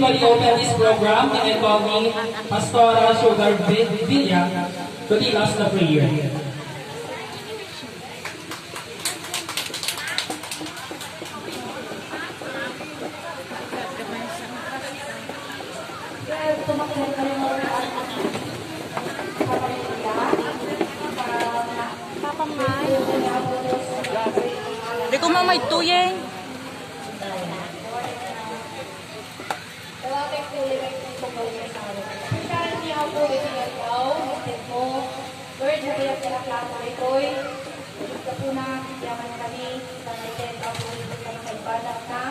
officially open this program and I call me Pastora Sugar Villa to lead us the prayer. Di ko mamay tuyeng. Lord, hariap ka na klamo ito'y ito po na yaman kami sa natin ang buhay ka na kaibadak na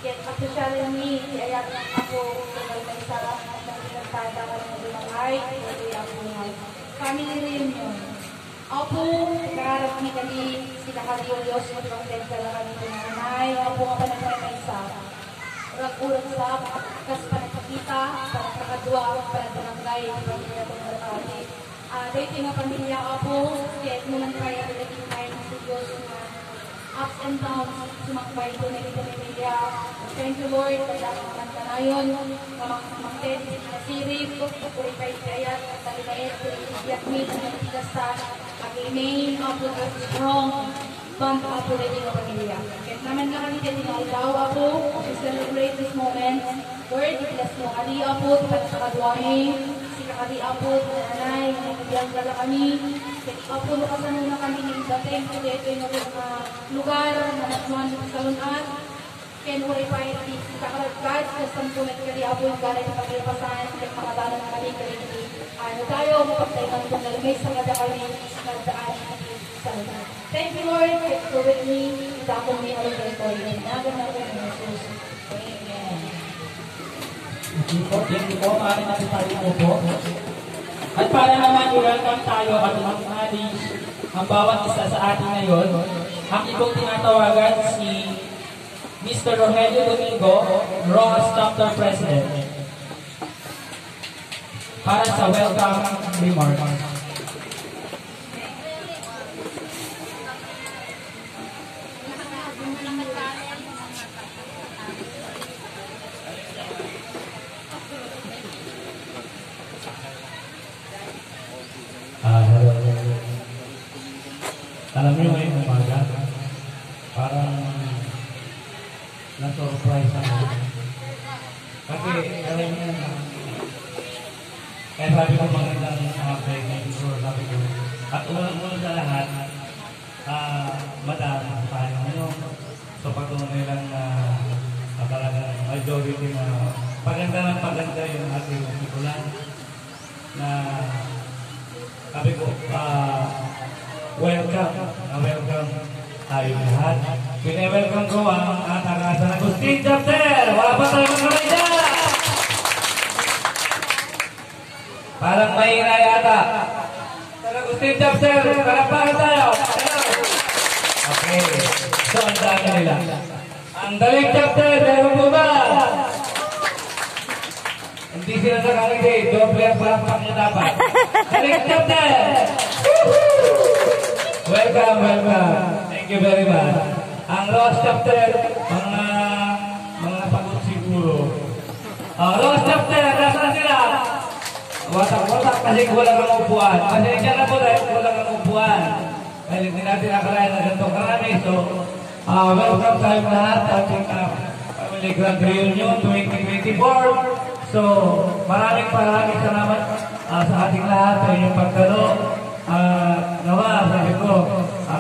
kaya kasosyal ni ayat ako sa may sarap ng pinagtada ka ng lumangay ito yung buhay family reunion Apo, kaharap ni kami sila Kadiolios mag-content ka lang kami ng nanay Apo nga pa nagpapay sa urag-urag sa kas panagpakita panagkakadwa panagbarangay pamilya ng marapati dahil yung pamilya Apo, kahit naman kaya nilaging tayo ng Diyos na ups and downs, sumakbay ito na ito pamilya. Thank you Lord, kaya naman ka na yun, kamakmakit, nasirip, purify kayat, at talinayet, purifiyat me, at nagtigasan, again, Apo, at strong, band Apo na yung pamilya. Kahit naman na kami din ikaw Apo, to celebrate this moment, Lord, bless mo kali Apo, at sakadwain, kami Apo, nanay, nagbibilang pala kami. Apo, nakasano na kami ng dating. Ito yung lugar na natuan sa lunat. Kaya nuray pa yung kakalagkad. Kasampunat kali Apo yung galay na paglapasan. Kaya makadalan na kami kali. Ano tayo, mapagtayman kung nalimay sa kada kami sa daan sa lunat. Thank you Lord, for with me. Itapon me all the time. Nagan na po ng Jesus. Amen. Thank you po, maaari natin tayo po. At para naman i-welcome tayo at i-acknowledge ang bawat isa sa atin ngayon, ang ibang tinatawagan si Mr. Rogelio Domingo, ROAS Chapter President, para sa welcome remarks. Alam niyo ngayong umaga, parang na-surprise ako. Kasi alam niyo na, kaya sabi ko magandang pregnant tour, sabi ko. At unang-unang sa lahat, madami tayo ngayon. So patuloy lang na talagang majority na paganda ng paganda yung ating sikulan. Na sabi ko, welcome tayo lahat. Pina-welcome ko ang Atakasan Agustin Chapter. Wala pa tayo magkamay dyan. Parang mahina yata. San Agustin Chapter, kalapakan tayo. Okay. So, ang dami nila. Ang Dalig Chapter, meron po ba? Hindi sila nakangiti. Doble ang palakpak niya dapat. Dalig Chapter! Welcome. Thank you very much. Ang ROAS Chapter, mga pagod siguro. ROAS Chapter, nasaan sila? Watak kasi kulang ang upuan. Pasensya na po dahil kulang ang upuan. Dahil hindi natin nakalain na ganitong karami. So, welcome tayo lahat sa ating Family Grand Reunion 2024. So, maraming salamat sa ating lahat sa inyong pagdalo. Nawa, sabi ko,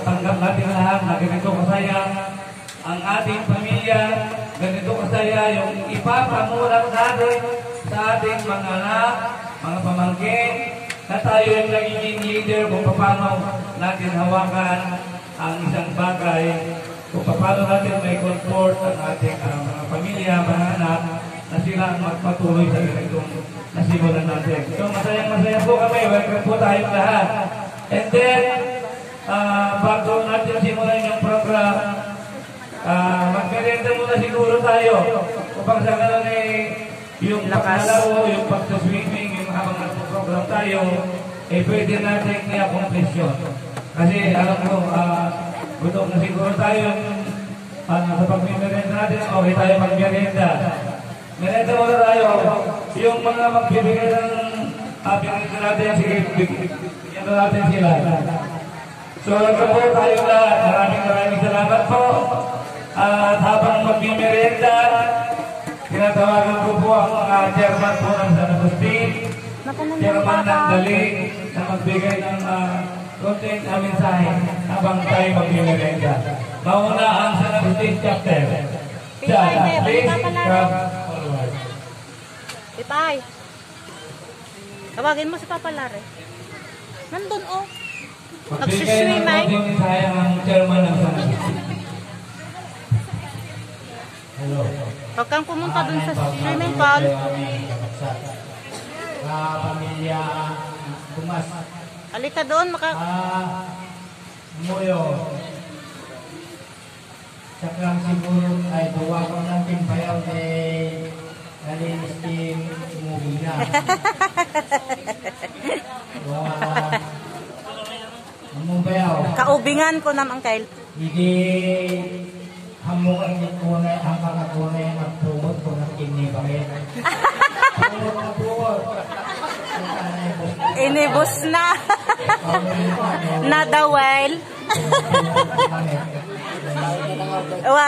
tanggap natin lahat na ganito kasaya ang ating pamilya, ganito kasaya yung ipapamulat natin sa ating mga anak, mga pamangkin, na tayo yung nagiging leader kung paano natin hawakan ang isang bagay, kung paano natin may comfort ang ating mga pamilya, mga anak, na sila ang magpatuloy sa ganitong nasimulan natin. So masaya po kami, welcome po tayong lahat. And then, bago natin simulan yung program, magmerienda muna siguro tayo. Upang sa ganun yung paglalaro, yung pag-swimming, yung habang nagpo-program tayo, pwede natin i-accomplish yun. Kasi alam ko, gutom na siguro tayo sa pagmerienda natin, okay tayo magmerienda. Merenda muna tayo. Yung mga magbibigay ng binigyan natin, sige, bigyan natin sila. So, ito po tayo lahat. Maraming salamat po. At habang magmimerienda, tinatawagan ko po ang chairman po ng San Agustin, chairman ng Dalig, na magbigay ng konting mensahe habang tayo magmimerienda. Mauna ang San Agustin chapter. Siya, please, come forward. Ipay. Tawagin mo si Papa Lare. Nandun oh. Magbigay ng konting mensahe ang chairman ng San Agustin. Hello. Huwag kang pumunta dun sa swimming pool. Pamilya Kumas. Halika doon, Muyo. Saklang siguro ay duwa ko ng timpayaw kay nalinis team umuwi na. Umubayaw. Kaubingan ko naman kay. Hindi hamukan din ko na ang kakakunay magpumot ko ng kinibangin. Pumot na pumot. Inibus na. Nadawil.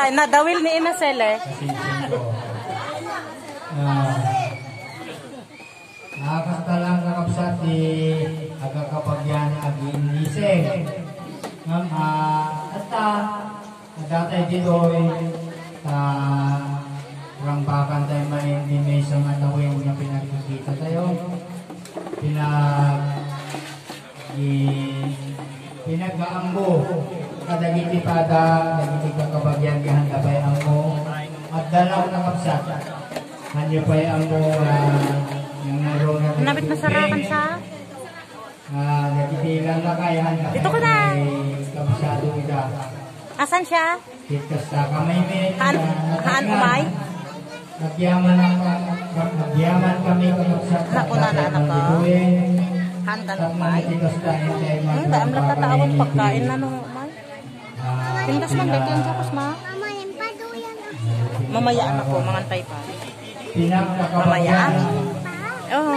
Nadawil ni Inasel eh. Nakakasta lang kakapsat di agakapagyan ag-inising. Datay dito rangbakan tayo malindi may isang atawin na pinagkikita tayo. Pinag-aambo kadagiti pada dagiti kakabagyan gihandabay ammo at dalaw na kapsat hanyo pa'y ammo yung naroon na Nabit masarakan sa? dagiti lang na kaya handabay Dito ka na! Kapsado ida Asan siya? kitas na kamay may Haan umay? Nagyaman kami kapsat Naku na anak ko. Handa na umay? Daan lang tatawag pagkain na nung umay. Pindas man, dito yung tapos ma. Mamaya anak ko, mangantay pa. Mamaya? Oo.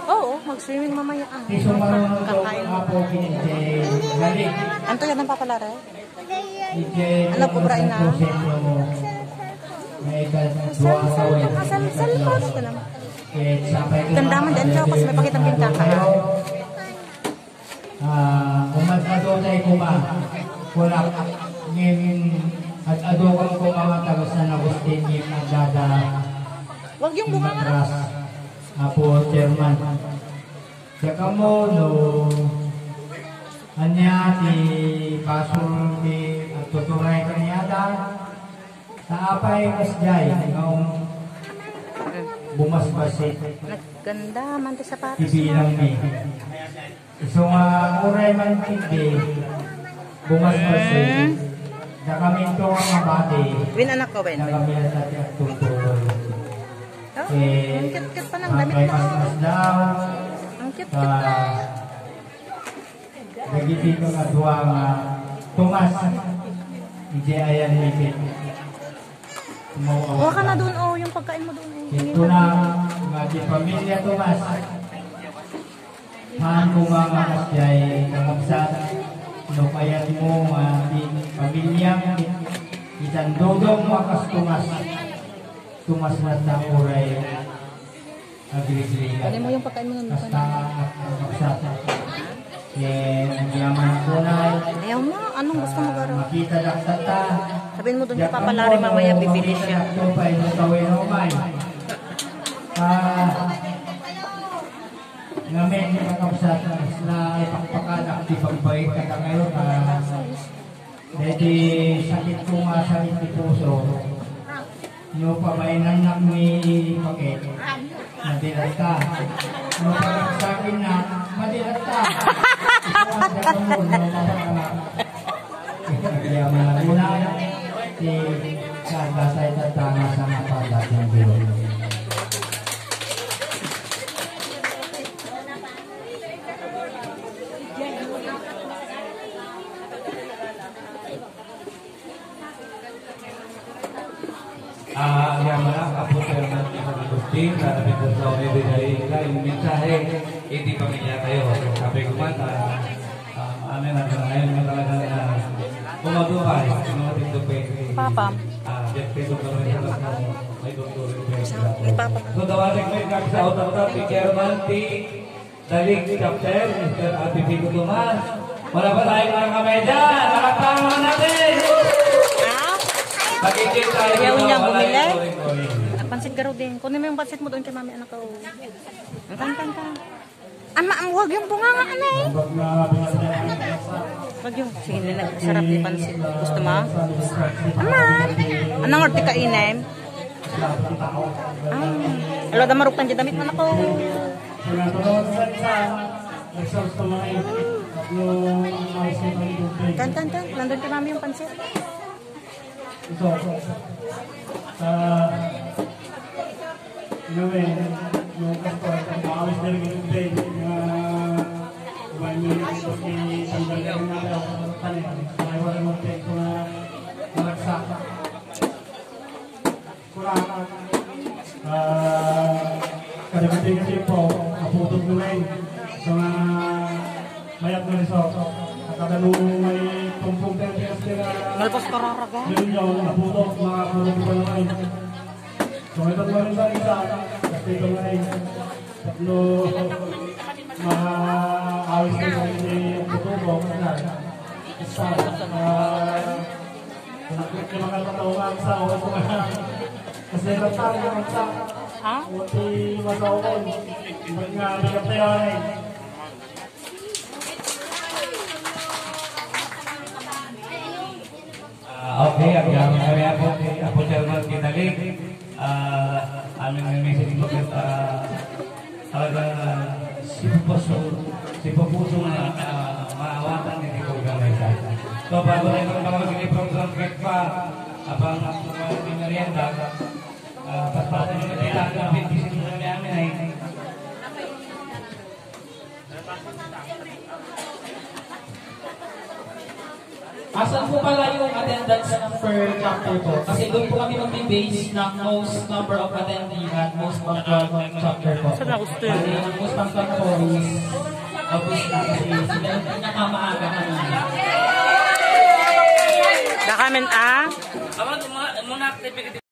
Oo, mag-swimming mamaya. Kakain. Anto yan ang papalare? Ano po bra ina? Salpos ka naman. Gandaman din siya kasi may pakitang pintakaya. Umat-ado tayo kuma. Kulak. At adokang ko mga tagas na Agustin yung nagdada. Huwag yung bunga nga. Apo, chairman. Saka mo, no. Anya, ti Pastor, ti tuturay ka niya da. Sa apay, kasjay, ngayon bumasbasit. Ganda man ti sapatos. Ibilang ni. So nga, uray man hindi, bumasbasit. Na kami ito ang mabati. Win anak ko, Win. Na kami ang natin ang tutuloy. Oh, ang cute-cute pa ng damit Kay na. mas daw. Ang cute-cute na. Nagiging mga duwa nga Tomas. Hindi ayan mikit. Huwag ka na doon, oh. Yung pagkain mo doon. Ito na mga pamilya Tomas. Maan ko mga kasyay kakabsat. No kayat mo pamilya. Isang dodong wakas Tomas. Tomas na tamuray. Agri-agri. Ano mo yung pagkain mo doon? Basta kakabsat. Nagyaman ko na. Ayaw mo. Anong gusto mo garo? Makita lang tata. Sabihin mo doon sa papalari, mamaya bibili siya. Ngamen yung kakabsat na ipagpakanak di pagbalik ka ngayon dahil sakit ko nga sakit di puso yung pabainan ni Paket madilat ka yung pagkat sa akin na madilat ka kaya malaguna si Kasay Tatama sa mapalat ng biro. Maraming Pauline, sabi ko sa Unibigay, yung mensahe, hindi pamilya kayo. Sabi ko man, amin na ngayon na talaga na bumabuhay, sinumating to pay. Papa. Jeff Pedro kami sa lakas ng may doktor. Papa. So, tawagin ko yung kami sa auto-auto, si Chairman T. Dalig Chapter, Mr. Ate Pico Dumas. Wala pa tayo mga kamay dyan, nakapama natin! Pagkikit tayo Ayaw dito, niyang wala bumili. yung Pansit ka raw din. Kunin mo yung pansit mo doon kay mami anak ko. Ang. Huwag yung bunganga ka na eh. Huwag yung. Sige nila. Sarap yung pansit. Gusto mo? Aman. Anong orte ka inem? Alo, damaruktan dyan damit man ako. Kan. Nandun kay mami yung pansit. Ito. Yung kapwa, ang maawis na rin yung day, kumain nyo ito kay Sandalyan na ako tanin. May wala mong take ko na malagsak. Kurang. Kadagating kasi po, kaputog mo na yun sa mga mayat na riso. At kada nung may tumpong terpinas nila, Nalpas kararaga. yun yung naputog, mga putog ko na yun. So ito mo rin sa isa, kasi ito nga rin, tatlo maawis na yung putubo, isa, nakit yung mga katawan sa oras ko nga, kasi natang yung magsak, buti masawon, ba't nga bigat na yun eh. Okay, kami ako Chairman Kinalig. Aming message ko talagang si Pupuso na maawatan ni Tito Gamesa. So, bago na itong mga mag-program pa, abang mga pinarienda, paspatan nyo na kailangan ng 25 na namin ay Asan po pala yung attendance per chapter po? Kasi doon po kami mag-base ng most number of attendee at most punctual chapter po. Saan na gusto yun? Kasi ang most punctual po is August na kasi sila yung pinakamaaga kanina. Dakamen ah? Awan, muna activity